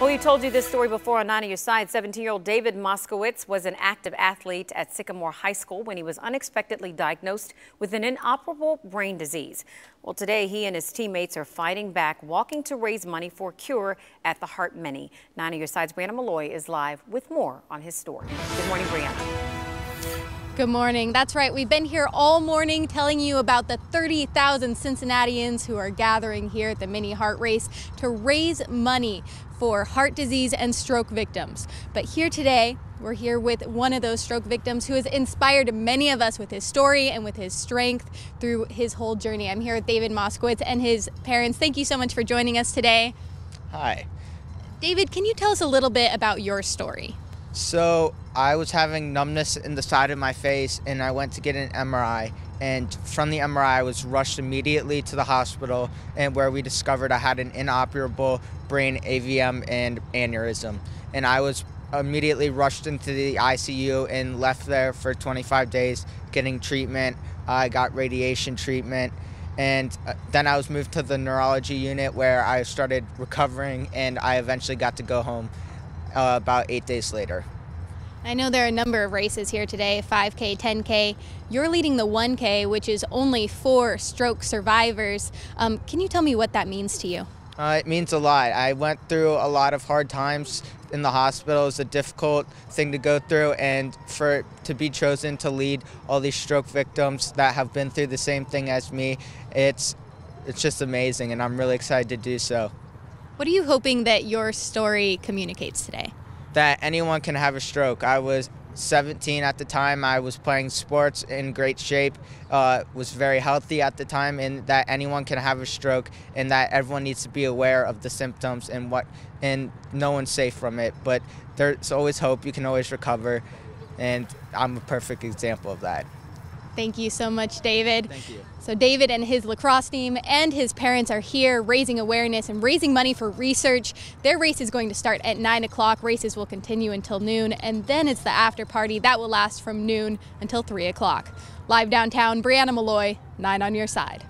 Well, we told you this story before on 9 on Your Side. 17-year-old David Moskowitz was an active athlete at Sycamore High School when he was unexpectedly diagnosed with an inoperable brain disease. Well, today he and his teammates are fighting back, walking to raise money for a cure at the Heart Mini. 9 on Your Side's Brianna Malloy is live with more on his story. Good morning, Brianna. Good morning. That's right. We've been here all morning telling you about the 30,000 Cincinnatians who are gathering here at the mini heart race to raise money for heart disease and stroke victims. But here today, we're here with one of those stroke victims who has inspired many of us with his story and with his strength through his whole journey. I'm here with David Moskowitz and his parents. Thank you so much for joining us today. Hi. David, can you tell us a little bit about your story? So I was having numbness in the side of my face and I went to get an MRI, and from the MRI I was rushed immediately to the hospital, and where we discovered I had an inoperable brain AVM and aneurysm, and I was immediately rushed into the ICU and left there for 25 days getting treatment. I got radiation treatment, and then I was moved to the neurology unit where I started recovering, and I eventually got to go home about 8 days later. I know there are a number of races here today, 5K, 10K. You're leading the 1K, which is only for stroke survivors. Can you tell me what that means to you? It means a lot. I went through a lot of hard times in the hospital. It was a difficult thing to go through, and to be chosen to lead all these stroke victims that have been through the same thing as me, it's just amazing, and I'm really excited to do so. What are you hoping that your story communicates today? That anyone can have a stroke. I was 17 at the time. I was playing sports in great shape, was very healthy at the time, and that anyone can have a stroke, and that everyone needs to be aware of the symptoms and no one's safe from it. But there's always hope. You can always recover, and I'm a perfect example of that. Thank you so much, David. Thank you. So David and his lacrosse team and his parents are here raising awareness and raising money for research. Their race is going to start at 9 o'clock. Races will continue until noon, and then it's the after party that will last from noon until 3 o'clock. Live downtown, Brianna Malloy, 9 on Your Side.